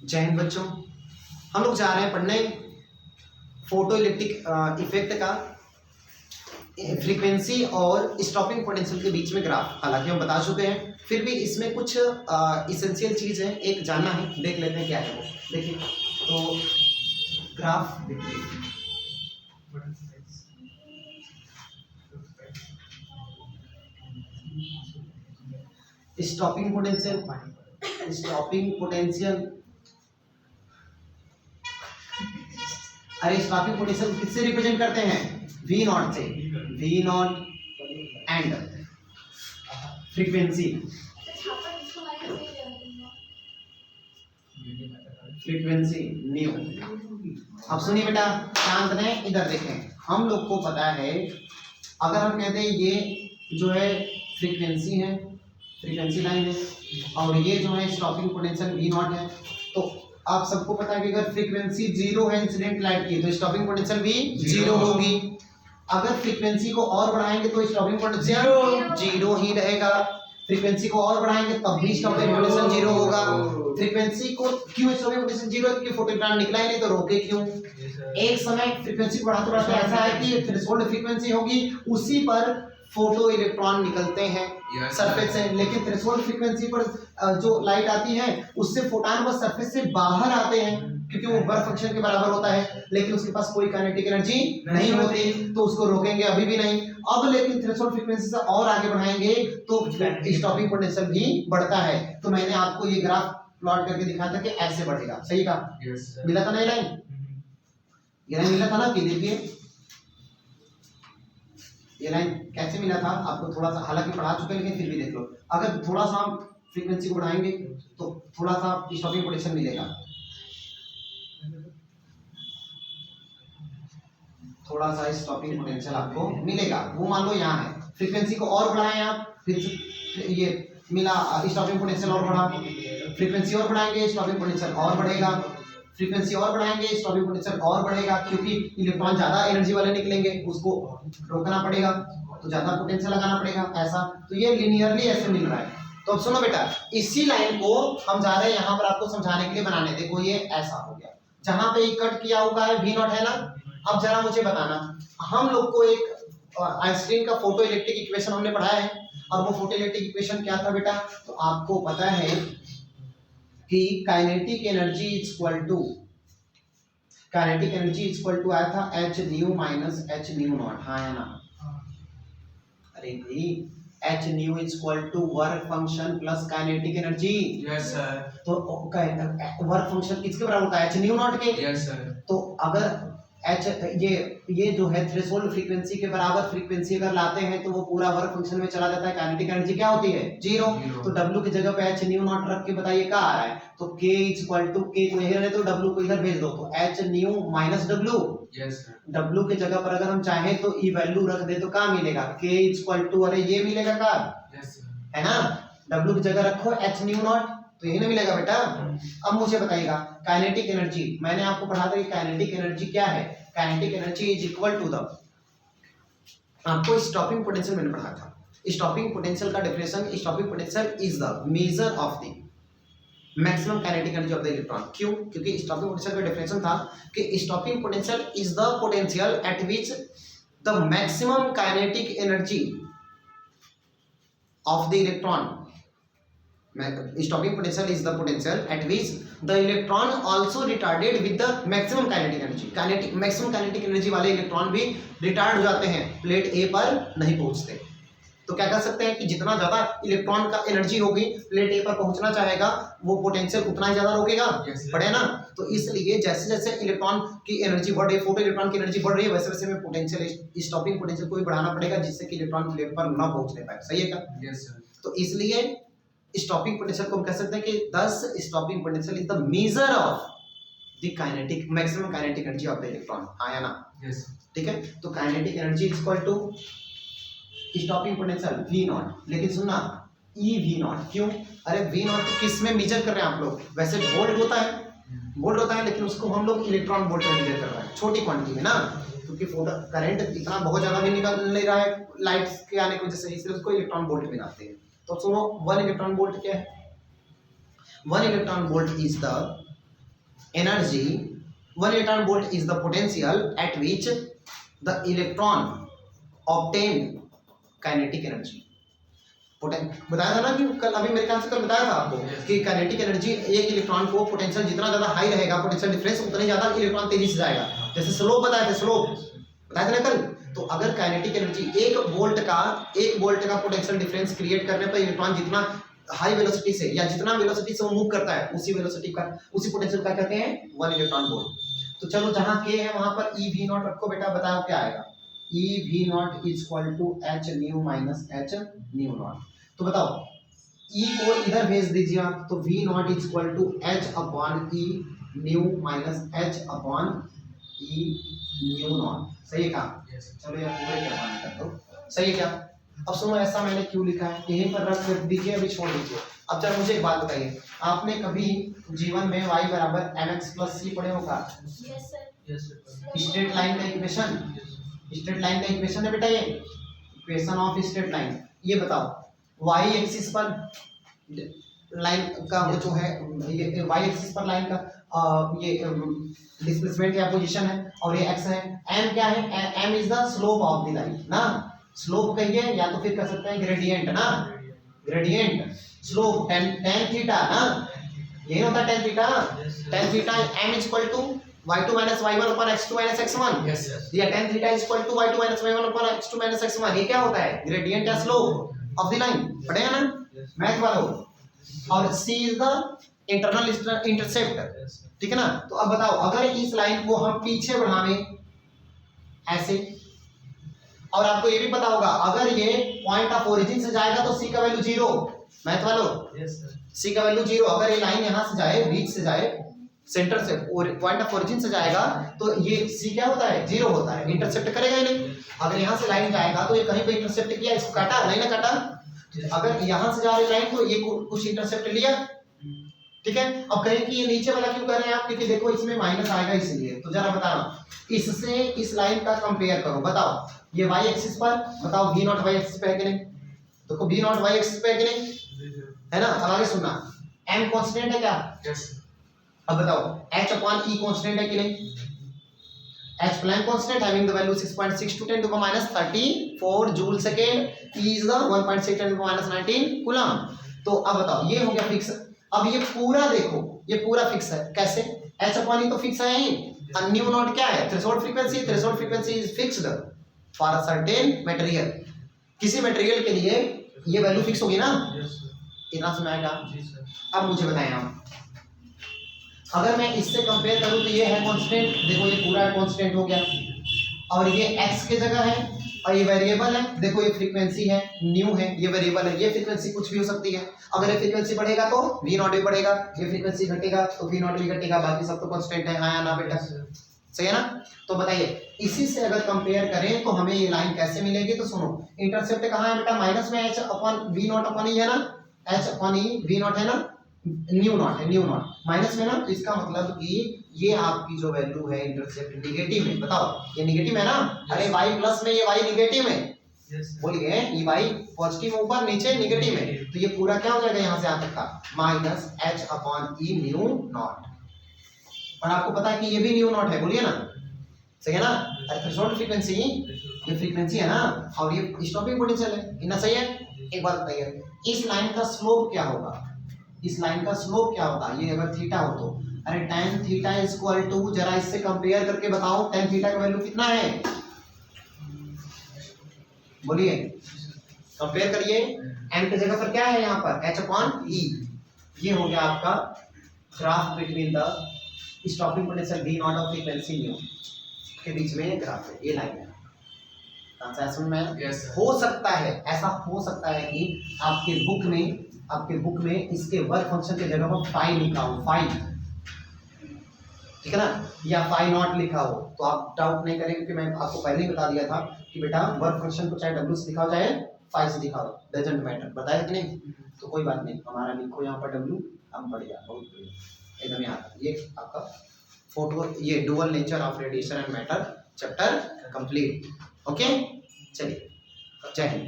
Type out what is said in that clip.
जय हिंद बच्चों, हम लोग जा रहे हैं पढ़ने फोटो इलेक्ट्रिक इफेक्ट का फ्रीक्वेंसी और स्टॉपिंग पोटेंशियल के बीच में ग्राफ। हालांकि हम बता चुके हैं, फिर भी इसमें कुछ इसेंशियल चीज है, एक जानना है, देख लेते हैं क्या है वो। देखिए तो ग्राफ स्टॉपिंग पोटेंशियल अरे स्टॉपिंग पोटेंशियल किससे रिप्रेजेंट करते हैं? वी नॉट से। V naught and frequency nu. अब सुनिए बेटा, शांत रहें, इधर देखें। हम लोग को पता है, अगर हम कहते हैं ये जो है फ्रीक्वेंसी है, फ्रीक्वेंसी लाइन है, और ये जो है स्टॉपिंग पोटेंशियल वी नॉट है, तो आप सबको पता है कि अगर फ्रीक्वेंसी जीरो है इंसिडेंट लाइट की, तो स्टॉपिंग पोटेंशियल भी जीरो होगी। अगर फ्रीक्वेंसी को और बढ़ाएंगे तो स्टॉपिंग पोटेंशियल जीरो ही रहेगा। फ्रीक्वेंसी को और बढ़ाएंगे तब भी स्टॉपिंग पोटेंशियल जीरो होगा। फ्रीक्वेंसी को क्यों स्टॉपिंग पोटेंशियल जीरो है? क्योंकि फोटोइलेक्ट्रॉन निकला ही नहीं, तो रोके क्यों? एक समय फ्रीक्वेंसी को बढ़ाते बढ़ाते ऐसा है कि थ्रेशोल्ड फ्रीक्वेंसी होगी, उसी पर फोटो इलेक्ट्रॉन निकलते हैं सरफेस से। लेकिन थ्रेशोल्ड फ्रीक्वेंसी पर जो लाइट आती है उससे फोटॉन बस सरफेस से बाहर आते हैं, क्योंकि वो वर्क फंक्शन के बराबर होता है, लेकिन उसके पास कोई काइनेटिक एनर्जी नहीं होती, तो उसको रोकेंगे अभी भी नहीं। अब लेकिन थ्रेशोल्ड फ्रीक्वेंसी से और आगे बढ़ाएंगे तो स्टॉपिंग पोटेंशियल भी बढ़ता है। तो मैंने आपको ये ग्राफ प्लॉट करके दिखाया था कि ऐसे बढ़ेगा। सही कहा? मिला था ना ये लाइन? ये लाइन मिला था ना? कि देखिए ये लाइन कैसे मिला था आपको, थोड़ा सा हालांकि पढ़ा चुके हैं, लेकिन फिर भी देख लो। अगर थोड़ा सा हम फ्रीक्वेंसी को बढ़ाएंगे तो थोड़ा सा स्टॉपिंग पोटेंशियल मिलेगा, थोड़ा सा स्टॉपिंग पोटेंशियल आपको मिलेगा। वो मान लो यहाँ है, फ्रीक्वेंसी को और बढ़ाएं आप, फिर ये मिला स्टॉपिंग पोटेंशियल और बढ़ा, फ्रीक्वेंसी और बढ़ाएंगे स्टॉपिंग पोटेंशियल और बढ़ेगा, फ्रीक्वेंसी और बढ़ाएंगे स्टॉपिंग पोटेंशियल और बढ़ेगा, क्योंकि इलेक्ट्रॉन ज्यादा एनर्जी वाले निकलेंगे, उसको रोकना पड़ेगा, तो ज्यादा पोटेंशियल लगाना पड़ेगा। ऐसा तो ये लिनियरली ऐसे मिल रहा है। तो अब सुनो बेटा, इसी लाइन को हम जा रहे हैं यहाँ पर आपको समझाने के लिए बनाने। देखो ये ऐसा हो गया, जहां पे कट किया हुआ है वी नॉट है ना। अब जरा मुझे बताना, हम लोग को एक आइंस्टीन का फोटो इलेक्ट्रिक इक्वेशन हमने पढ़ाया है, और वो फोटो इलेक्ट्रिक इक्वेशन क्या था बेटा? तो आपको पता है कि काइनेटिक एनर्जी इक्वल टू आया था H nu minus H nu naught. हाँ है ना? अरे भाई H nu equal to work function plus kinetic energy. Yes sir. तो वर्क फंक्शन किसके बराबर होता है? एच न्यू नॉट के। Yes sir. तो अगर एच ये जो है थ्रेशोल्ड फ्रीक्वेंसी के बराबर फ्रीक्वेंसी अगर लाते हैं तो वो पूरा वर्क फंक्शन में चला जाता है। काइनेटिक एनर्जी क्या होती है? जीरो। तो W की जगह पे एच न्यू नॉट रख के बताइए क्या आ रहा है? तो K इक्वल टू K को यही रहने दो, W को इधर भेज दो, तो H nu minus W। Yes sir. W की जगह पर अगर हम चाहें तो ई वैल्यू रख दे तो क्या मिलेगा? K इक्वल टू, अरे ये मिलेगा क्या? Yes sir. है ना? W की जगह रखो एच न्यू नॉट, तो यही ना मिलेगा बेटा। अब मुझे बताइएगा काइनेटिक एनर्जी, मैंने आपको पढ़ा था कि काइनेटिक एनर्जी क्या है? Kinetic energy is equal to the, आपको स्टॉपिंग पोटेंशियल मैंने पढ़ा था। स्टॉपिंग पोटेंशियल का definition, stopping potential is the measure of the maximum kinetic energy of the electron. क्यों? क्योंकि स्टॉपिंग पोटेंशियल का डेफिनेशन था कि stopping potential is the potential at which the maximum kinetic energy of the electron, stopping potential is the potential at which the electron also retarded with the maximum kinetic energy। maximum kinetic energy वाले electron भी retard हो जाते हैं, plate ए पर नहीं पहुंचते। तो क्या कर सकते हैं कि जितना ज्यादा इलेक्ट्रॉन का एनर्जी होगी प्लेट ए पर पहुंचना चाहेगा, वो पोटेंशियल उतना ही ज्यादा रोकेगा। बढ़े ना? तो इसलिए जैसे जैसे इलेक्ट्रॉन की एनर्जी बढ़ रही है, फोटो इलेक्ट्रॉन की एनर्जी बढ़ रही है, वैसे वैसे में पोटेंशियल, स्टॉपिंग पोटेंशियल को भी बढ़ाना पड़ेगा, जिससे कि इलेक्ट्रॉन प्लेट पर न पहुंचने पाए। सही है क्या? Yes sir. तो इसलिए स्टॉपिंग पोटेंशियल को हम कह सकते हैं कि दस stopping potential is the measure of the kinetic maximum kinetic energy of the electron. आया ना? यस। ठीक है, तो kinetic energy equal to stopping potential V naught. लेकिन सुनना, ई वी नॉट क्यों? अरे वी नॉट किस में मेजर कर रहे हैं आप लोग? वैसे वोल्ट होता है, लेकिन उसको हम लोग इलेक्ट्रॉन वोल्ट में मेजर कर रहे हैं, छोटी क्वांटिटी में ना, क्योंकि करंट इतना बहुत ज्यादा भी निकल नहीं रहा है लाइट्स के आने की वजह से, इसलिए उसको इलेक्ट्रॉन वोल्ट में लाते हैं। तो सुनो, 1 इलेक्ट्रॉन वोल्ट क्या है? 1 electron volt is the energy, 1 electron volt is the potential at which the electron obtain kinetic energy. बताया था ना कि कल, अभी मेरे ख्याल से कल बताया था आपको कि काइनेटिक एनर्जी, एक इलेक्ट्रॉन को पोटेंशियल जितना ज्यादा हाई रहेगा पोटेंशियल डिफरेंस, उतना ही ज्यादा इलेक्ट्रॉन तेजी से जाएगा। जैसे स्लोप बताया था, स्लोप बताया था ना कल। तो अगर काइनेटिक एनर्जी 1 वोल्ट का पोटेंशियल डिफरेंस क्रिएट करने पर इलेक्ट्रॉन जितना हाई वेलोसिटी से या जितना वेलोसिटी से वो मूव करता है, उसी वेलोसिटी का, उसी पोटेंशियल का कहते हैं 1 इलेक्ट्रॉन वोल्ट। तो चलो जहां के है वहां पर ई वी नॉट रखो बेटा, बताओ क्या आएगा। E V naught is equal to h nu minus H nu naught. तो बताओ ई को इधर भेज दीजिए आप, तो V naught is equal to h upon e nu minus h upon e nu naught. सही है क्या? चलो यार पूरे क्या कर दो, सही है क्या? अब सुनो, ऐसा मैंने क्यों लिखा है, यहीं पर रख दीजिए, अभी छोड़ दीजिए। अब चलो मुझे एक बात बताइए, आपने कभी जीवन में y बराबर mx प्लस सी पढ़े होगा? स्ट्रेट लाइन का इक्वेशन, स्ट्रेट लाइन का इक्वेशन है बेटा, ये इक्वेशन ऑफ स्ट्रेट लाइन। ये बताओ y एक्सिस पर लाइन का वो जो है, ये y एक्सिस पर लाइन का ये डिस्प्लेसमेंट या पोजीशन है, और ये x है। m क्या है? m is the slope of the line ना, स्लोप कहिए या तो फिर कह सकते हैं ग्रेडियंट ना, ग्रेडियंट स्लोप tan थीटा ना, यही होता है tan theta. tan theta m is equal to y2 minus y1 upon x2 minus x1। या tan theta is equal to y2 minus y1 upon x2 minus x1। ये क्या होता है? Gradient या स्लोप ऑफ द लाइन, पढ़ेगा ना math वालों। और c is the internal intercept, ठीक है ना। तो अब बताओ, अगर इस लाइन को हम पीछे बढ़ावें ऐसे, और आपको ये भी पता होगा अगर ये पॉइंट ऑफ ओरिजिन से जाएगा तो c का वैल्यू 0, मैथ वालों c का वैल्यू 0। अगर ये लाइन यहां से जाए, बीच से जाए, सेंटर से पॉइंट ऑफ ओरिजिन से जाएगा तो ये c क्या होता है? 0 होता है, इंटरसेप्ट करेगा ही नहीं। अगर यहां से लाइन जाएगा तो ये कहीं पे इंटरसेप्ट किया, इसको काटा नहीं ना, काटा। अगर यहां से जा रही लाइन तो ये कुछ इंटरसेप्ट लिया, ठीक है। अब कहें कि ये नीचे वाला क्यों कर रहे हैं आप, क्योंकि देखो इसमें माइनस आएगा इसलिए। तो जरा बताना, इससे इस लाइन का कंपेयर करो, बताओ ये y एक्सिस पर, बताओ v नॉट y एक्सिस पे है कि नहीं? देखो v नॉट y एक्सिस पे है कि नहीं, है ना। अब आगे सुनना, m कांस्टेंट है क्या? अब बताओ h अपॉन e कांस्टेंट है कि नहीं? h Planck constant having the value 6.6 to 10 to the minus 34 joule second, e is the 1.6 10 to the minus 19 coulomb. तो अब बताओ ये हो गया फिक्स। अब ये पूरा देखो, ये पूरा फिक्स है, कैसे? h अपॉन e तो फिक्स है ही, न्यू नॉट क्या है? Threshold frequency. Threshold frequency is fixed for a certain material. किसी मटेरियल के लिए ये वैल्यू फिक्स होगी ना, इतना समझाएगा। अब मुझे बताएं आप, अगर मैं इससे कंपेयर करूं तो ये है कांस्टेंट, देखो ये पूरा कांस्टेंट हो गया, और ये x की जगह है, और ये वेरिएबल है, देखो ये फ्रीक्वेंसी है, न्यू है, ये वेरिएबल है, ये फ्रीक्वेंसी कुछ भी हो सकती है। अगर ये फ्रीक्वेंसी बढ़ेगा तो v नॉट भी बढ़ेगा, ये फ्रीक्वेंसी घटेगा तो v नॉट भी घटेगा, बाकी सब तो कांस्टेंट है। हाँ या ना बेटा, सही है ना। तो बताइए इसी से अगर कंपेयर करें तो हमें ये लाइन कैसे मिलेगी? तो सुनो, इंटरसेप्ट कहाँ है बेटा? माइनस में h upon v not upon e है ना, h upon e v not है ना, न्यू नॉट है, न्यू नॉट माइनस में ना। तो इसका मतलब कि ये आपकी जो वैल्यू है इंटरसेप्ट निगेटिव है। बताओ ये निगेटिव है ना? अरे y प्लस में ये y निगेटिव है, बोलिए ये y पॉजिटिव ऊपर, नीचे निगेटिव है। तो ये पूरा क्या हो जाएगा यहाँ से यहाँ तक का minus h upon e new not. और आपको पता है कि ये भी न्यू नॉट है, बोलिए ना, सही है ना। थ्रेशोल्ड फ्रीक्वेंसी ये फ्रीक्वेंसी है ना, और ये स्टॉपिंग पोटेंशियल है, इतना सही है। एक बात बताइए, इस लाइन का स्लोप क्या होगा? इस लाइन का स्लोप क्या होगा? ये अगर थीटा हो तो, अरे tan theta is equal to, जरा इससे कंपेयर करके बताओ tan थीटा का वैल्यू कितना है, बोलिए, कंपेयर करिए। m की जगह पर क्या है यहाँ पर? h upon e। ये हो गया आपका graph between the stopping potential v not और फ्रीक्वेंसी न्यू के बीच में ये ग्राफ है, ये लाइन है। समझ में? हो सकता है, ऐसा हो सकता है कि आपके बुक में इसके वर्क फंक्शन की जगह पर फाई लिखा हो, फाई, ठीक है ना, या फाई नॉट लिखा हो, तो आप डाउट नहीं करें, क्योंकि मैं आपको पहले ही बता दिया था कि बेटा वर्क फंक्शन को चाहे w से दिखाओ चाहे फाई से दिखाओ, डजंट मैटर। बताया कि नहीं? तो कोई बात नहीं, हमारा लिखो यहाँ पर w, हम बढ़िया, बहुत बढ़िया, एकदम यहाँ पर। ये आपका फोटो, ये dual nature of radiation and matter chapter complete. Okay, चलिए, जय हिंद।